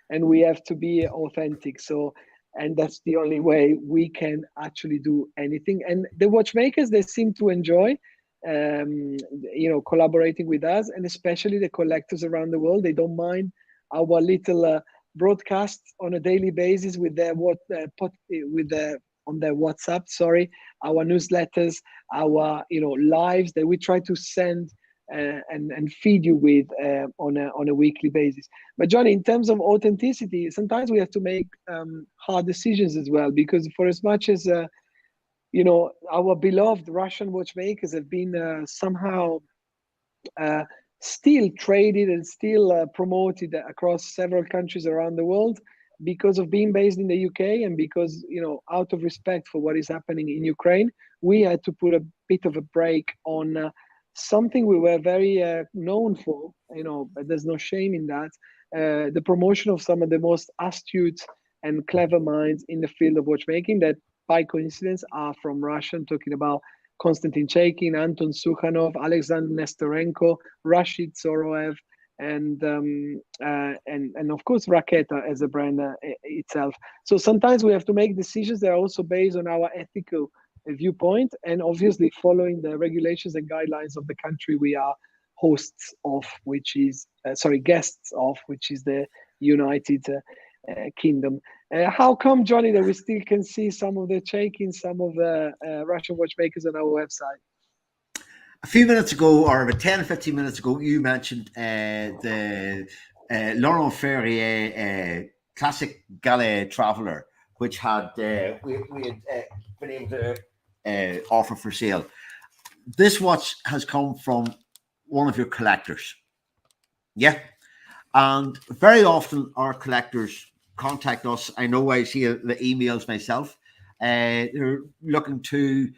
and we have to be authentic. So, and that's the only way we can actually do anything. And the watchmakers, they seem to enjoy, collaborating with us, and especially the collectors around the world. They don't mind our little broadcasts on a daily basis with their on their WhatsApp. Our newsletters, our lives that we try to send and feed you with on a weekly basis. But Johnny, in terms of authenticity, sometimes we have to make hard decisions as well, because for as much as our beloved Russian watchmakers have been somehow still traded and still promoted across several countries around the world because of being based in the UK, and because, out of respect for what is happening in Ukraine, we had to put a bit of a break on something we were very known for, but there's no shame in that. The promotion of some of the most astute and clever minds in the field of watchmaking that by coincidence are from Russia. I'm talking about Konstantin Chaikin, Anton Sukhanov, Alexander Nestorenko, Rashid Soroev, and of course Raketa as a brand itself. So sometimes we have to make decisions that are also based on our ethical viewpoint, and obviously following the regulations and guidelines of the country we are hosts of, which is guests of, which is the United Kingdom. How come, Johnny, that we still can see some of the Chaikin, some of the Russian watchmakers on our website? A few minutes ago, or about 10 or 15 minutes ago, you mentioned the Laurent Ferrier Classic Galley Traveller, which had we had been able to offer for sale. This watch has come from one of your collectors. Yeah. And very often our collectors contact us. I know I see the emails myself. They're looking to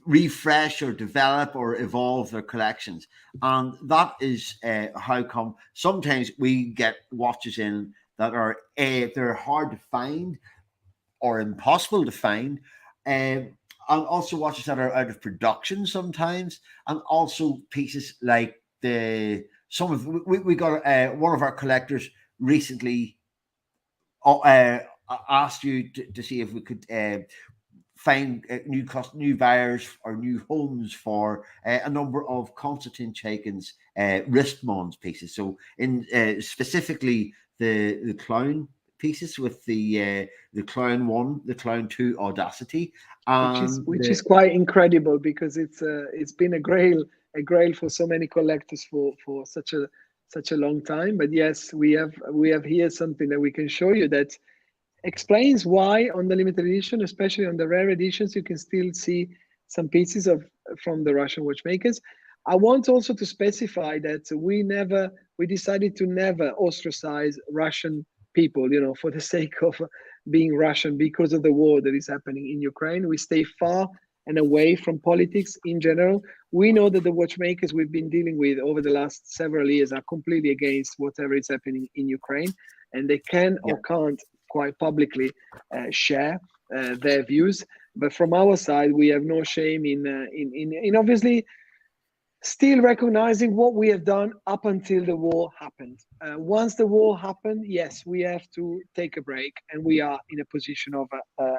refresh or develop or evolve their collections. And that is how come sometimes we get watches in that are they're hard to find or impossible to find. And also watches that are out of production sometimes, and also pieces like we got one of our collectors recently asked you to see if we could find new buyers or new homes for a number of Konstantin Chaikin's wristbands pieces. So in specifically the Clown pieces with the Clown 1, the Clown 2 Audacity, which is quite incredible, because it's been a grail for so many collectors for such a long time. But yes, we have here something that we can show you that explains why on the limited edition, especially on the rare editions, you can still see some pieces from the Russian watchmakers. I want also to specify that we decided to never ostracize Russian people, for the sake of being Russian, because of the war that is happening in Ukraine. We stay far and away from politics in general. We know that the watchmakers we've been dealing with over the last several years are completely against whatever is happening in Ukraine, and they can or can't quite publicly share their views. But from our side, we have no shame in obviously still recognizing what we have done up until the war happened. Once the war happened, yes, we have to take a break, and we are in a position of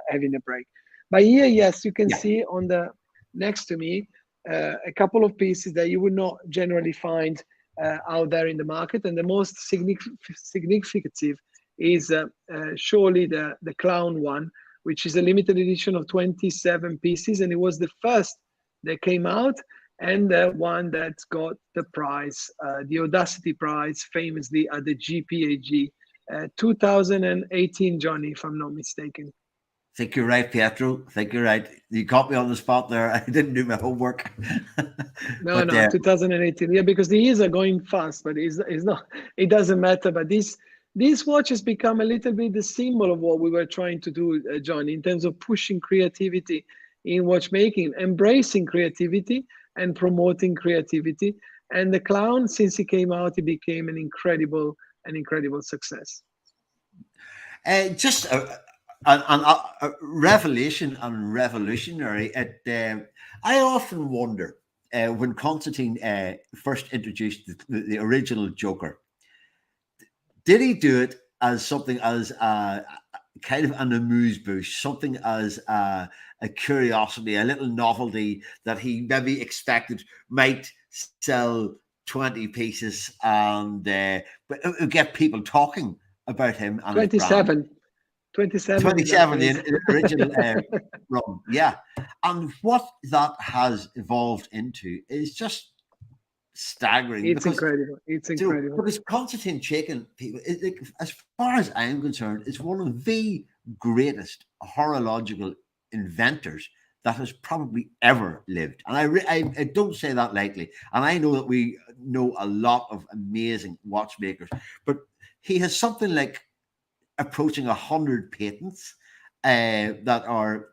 having a break. But here, yes, you can see on the next to me a couple of pieces that you would not generally find out there in the market, and the most significant is surely the Clown one, which is a limited edition of 27 pieces, and it was the first that came out, and the one that got the prize, the Audacity prize, famously at the GPAG 2018, Johnny, if I'm not mistaken. I think you're right, Pietro. I think you're right. You caught me on the spot there. I didn't do my homework. No, 2018. Yeah, because the years are going fast, but it's not. It doesn't matter. But this watch has become a little bit the symbol of what we were trying to do, John, in terms of pushing creativity in watchmaking, embracing creativity and promoting creativity. And the Clown, since it came out, it became an incredible success. Just a revelation and revolutionary. I often wonder when Konstantin first introduced the original Joker, did he do it as something as kind of an amuse-bouche, something as a curiosity, a little novelty that he maybe expected might sell 20 pieces and get people talking about him? And 27. 27, the original run, yeah. And what that has evolved into is just staggering. It's incredible. It's incredible. Because Constantine Chaikin, people, as far as I'm concerned, is one of the greatest horological inventors that has probably ever lived. And I don't say that lightly. And I know that we know a lot of amazing watchmakers, but he has something like approaching 100 patents that are.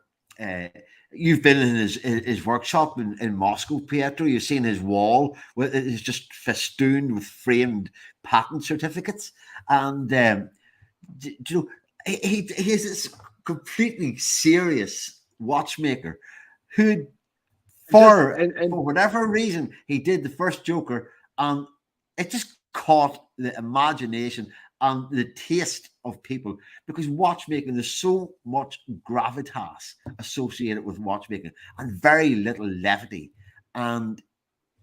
You've been in his workshop in Moscow, Pietro. You've seen his wall, it's just festooned with framed patent certificates, and you know, he is this completely serious watchmaker who, for whatever reason, he did the first Joker, and it just caught the imagination and the taste of people, because watchmaking, there's so much gravitas associated with watchmaking and very little levity. And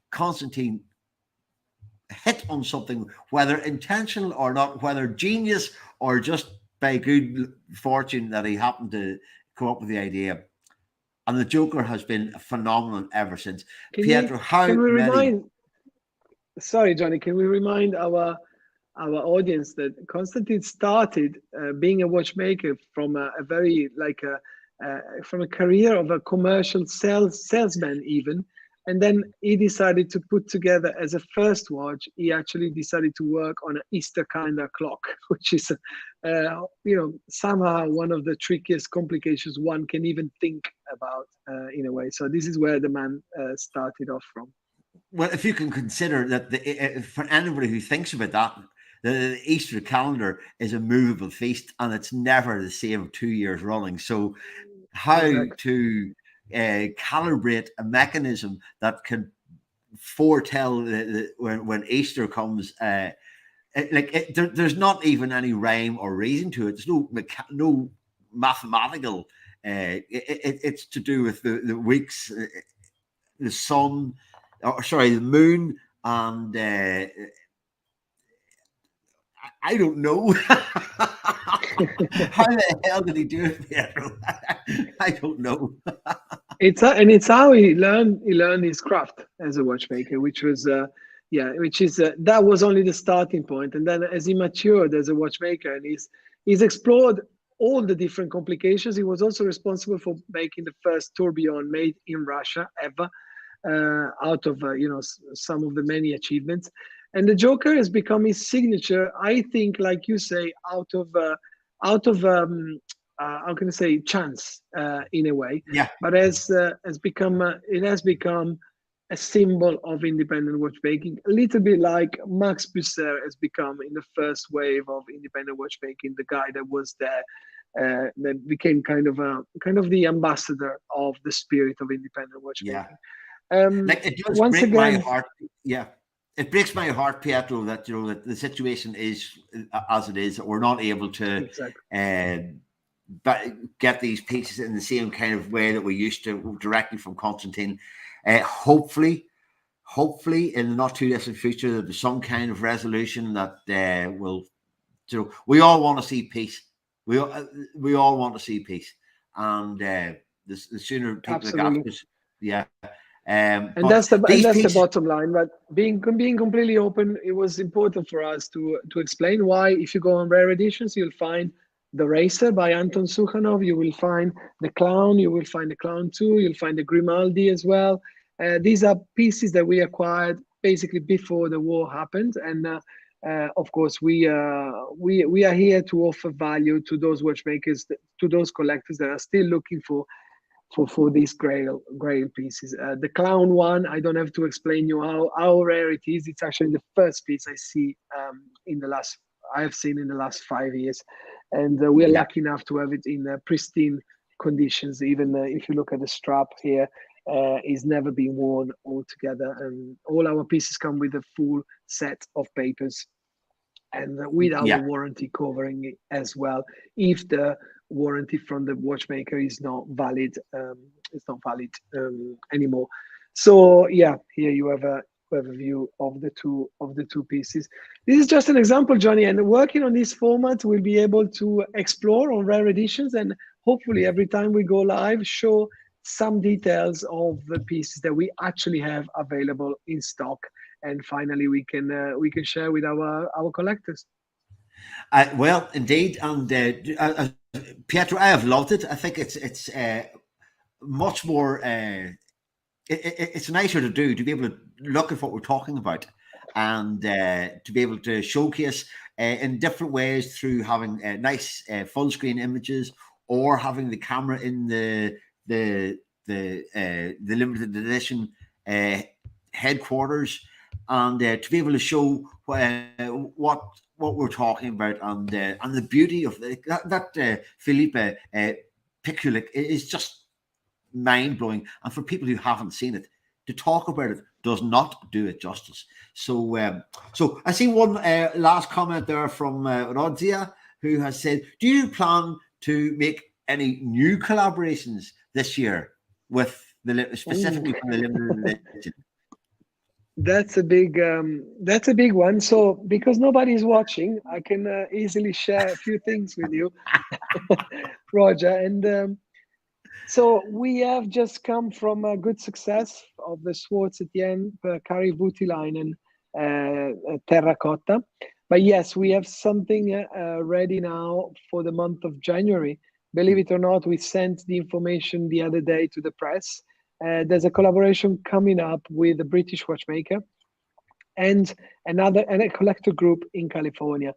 Constantine hit on something, whether intentional or not, whether genius or just by good fortune that he happened to come up with the idea. And the Joker has been a phenomenon ever since. Pietro, sorry, Johnny, can we remind our audience that Constantine started being a watchmaker from a very from a career of a commercial salesman even, and then he decided to put together as a first watch. He actually decided to work on an Easter calendar clock, which is somehow one of the trickiest complications one can even think about in a way. So this is where the man started off from. Well, if you can consider that for anybody who thinks about that, the Easter calendar is a movable feast, and it's never the same 2 years running. So how to calibrate a mechanism that can foretell when Easter comes, there's not even any rhyme or reason to it. There's no mathematical. It's to do with the weeks, the sun, the moon, and I don't know. How the hell did he do it, Pietro? I don't know. It's how he learned his craft as a watchmaker, which was that was only the starting point. And then as he matured as a watchmaker, and he's explored all the different complications. He was also responsible for making the first tourbillon made in Russia ever, out of some of the many achievements. And the Joker has become his signature, I think, like you say, out of how can I say, chance in a way. Yeah. But it has become a symbol of independent watchmaking, a little bit like Max Busser has become in the first wave of independent watchmaking, the guy that was there, that became kind of the ambassador of the spirit of independent watchmaking. Yeah. It does break my heart. Yeah. It breaks my heart, Pietro, that that the situation is as it is, that we're not able to get these pieces in the same kind of way that we used to directly from Constantine. Hopefully, in the not too distant future, there'll be some kind of resolution that will. We all want to see peace. We all want to see peace, and the sooner people get this, yeah. And that's the bottom line. But being completely open, it was important for us to explain why. If you go on rare editions, you'll find the Racer by Anton Sukhanov. You will find the Clown. You will find the Clown 2. You'll find the Grimaldi as well. These are pieces that we acquired basically before the war happened, and of course we are here to offer value to those watchmakers, to those collectors that are still looking for these grail pieces. The Clown one, I don't have to explain you how rare it is. It's actually the first piece I see I have seen in the last 5 years, and we're lucky enough to have it in pristine conditions. Even if you look at the strap here, it's never been worn altogether, and all our pieces come with a full set of papers, and with our warranty covering it as well. If the warranty from the watchmaker is not valid, anymore. So here you have a view of the two pieces. This is just an example, Johnny, and working on this format, we'll be able to explore on rare editions, and hopefully every time we go live, show some details of the pieces that we actually have available in stock. and finally we can share with our collectors. Well, indeed, and Pietro, I have loved it. I think it's much more. It's nicer to do, to be able to look at what we're talking about, and to be able to showcase in different ways through having nice full screen images, or having the camera in the limited edition headquarters, and to be able to show what we're talking about, and the beauty of that Felipe Pikullik is just mind blowing. And for people who haven't seen it, to talk about it does not do it justice. So, so I see one last comment there from Rodzia, who has said, "Do you plan to make any new collaborations this year with specifically from the limited edition?" That's a big one. So because nobody's watching, I can easily share a few things with you, Roger. And so we have just come from a good success of the Swartz Etienne Carry Booty line and terracotta. But yes, we have something ready now for the month of January. Believe it or not, we sent the information the other day to the press. There's a collaboration coming up with a British watchmaker and a collector group in California.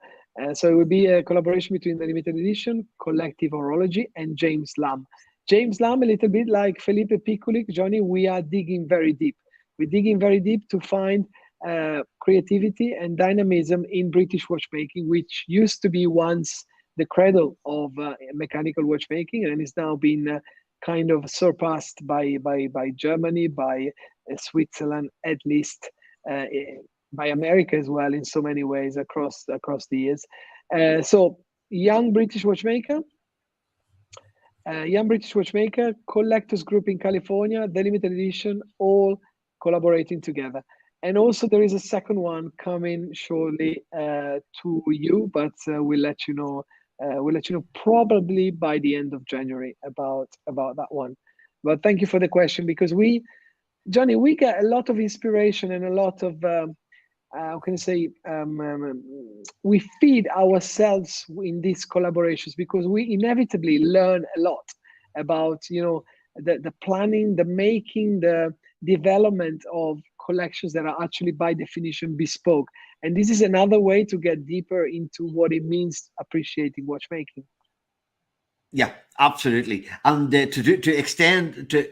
So it will be a collaboration between the limited edition, Collective Horology, and James Lamb. James Lamb, a little bit like Felipe Pikullik, Johnny, we are digging very deep. We're digging very deep to find creativity and dynamism in British watchmaking, which used to be once the cradle of mechanical watchmaking, and is now been kind of surpassed by Germany, by Switzerland, at least by America as well, in so many ways across the years. So young British watchmaker, collectors group in California, the limited edition, all collaborating together. And also there is a second one coming shortly to you, but we'll let you know. We'll let you know probably by the end of January about that one. But thank you for the question, because Johnny, we get a lot of inspiration and a lot of how can I say, we feed ourselves in these collaborations, because we inevitably learn a lot about the planning, the making, the development of collections that are actually by definition bespoke. And this is another way to get deeper into what it means appreciating watchmaking. Yeah, absolutely. And to extend to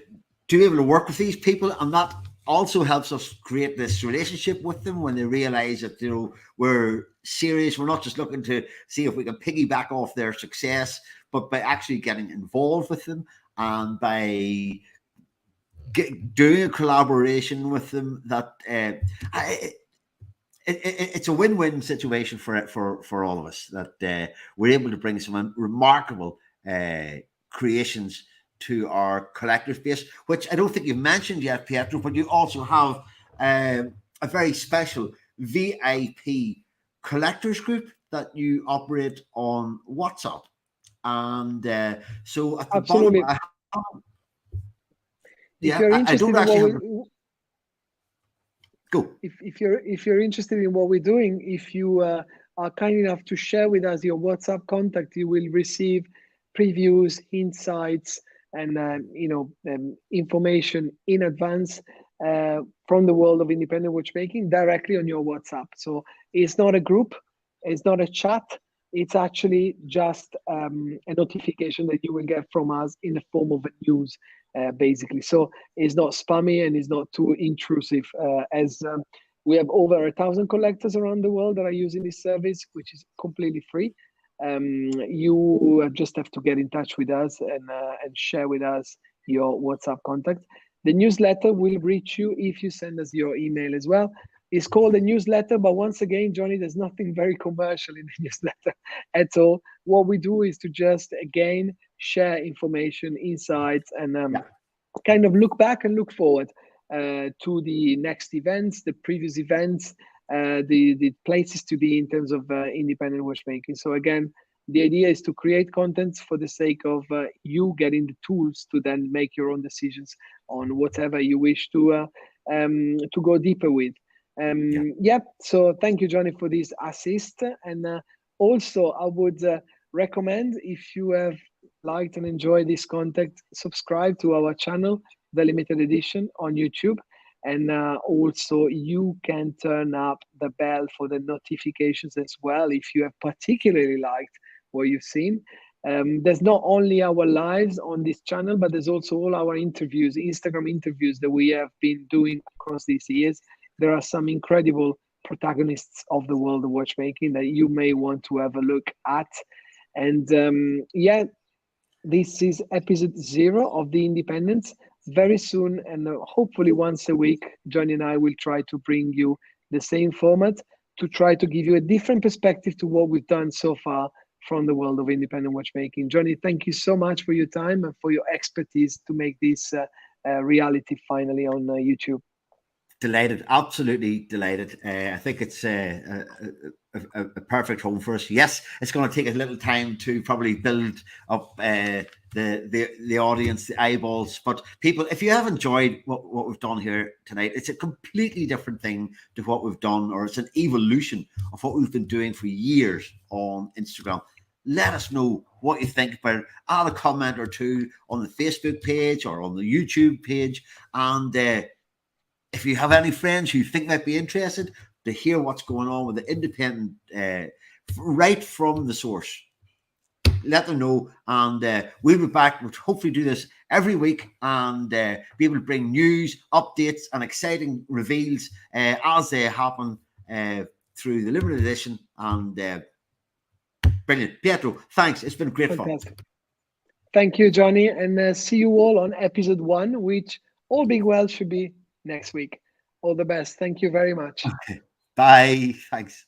be able to work with these people, and that also helps us create this relationship with them when they realize that we're serious. We're not just looking to see if we can piggyback off their success, but by actually getting involved with them, and by doing a collaboration with them, that it's a win-win situation for all of us, that we're able to bring some remarkable creations to our collector space, which I don't think you've mentioned yet, Pietro, but you also have a very special VIP collectors group that you operate on WhatsApp. And so at the Absolutely. bottom, If you're interested in what we're doing, if you are kind enough to share with us your WhatsApp contact, you will receive previews, insights, and information in advance from the world of independent watchmaking directly on your WhatsApp. So it's not a group, it's not a chat, it's actually just a notification that you will get from us in the form of a news, basically. So it's not spammy and it's not too intrusive, as we have over 1,000 collectors around the world that are using this service, which is completely free. You just have to get in touch with us and share with us your WhatsApp contact. The newsletter will reach you if you send us your email as well. It's called a newsletter, but once again, Johnny, there's nothing very commercial in the newsletter at all. What we do is to just, again, share information, insights, and kind of look back and look forward to the next events, the previous events, the places to be in terms of independent watchmaking. So again, the idea is to create content for the sake of you getting the tools to then make your own decisions on whatever you wish to go deeper with. So thank you, Johnny, for this assist. And also, I would recommend, if you have liked and enjoyed this content, subscribe to our channel, The Limited Edition, on YouTube. And also, you can turn up the bell for the notifications as well if you have particularly liked what you've seen. There's not only our lives on this channel, but there's also all our interviews, Instagram interviews that we have been doing across these years. There are some incredible protagonists of the world of watchmaking that you may want to have a look at. And this is episode 0 of The Independents. Very soon, and hopefully once a week, Johnny and I will try to bring you the same format to try to give you a different perspective to what we've done so far from the world of independent watchmaking. Johnny, thank you so much for your time and for your expertise to make this reality finally on YouTube. Delighted, absolutely delighted. I think it's a perfect home for us. Yes, it's going to take a little time to probably build up the audience, the eyeballs. But people, if you have enjoyed what we've done here tonight, it's a completely different thing to what we've done, or it's an evolution of what we've been doing for years on Instagram. Let us know what you think about it. Add a comment or two on the Facebook page or on the YouTube page. And if you have any friends who think might be interested to hear what's going on with the independent, right from the source, let them know. And we'll be back. We'll hopefully do this every week and be able to bring news, updates, and exciting reveals as they happen through the limited edition. And brilliant. Pietro, thanks. It's been great fun. Thank you, Johnny. And see you all on episode 1, which, all being well, should be next week. All the best. Thank you very much. Okay. Bye. Thanks.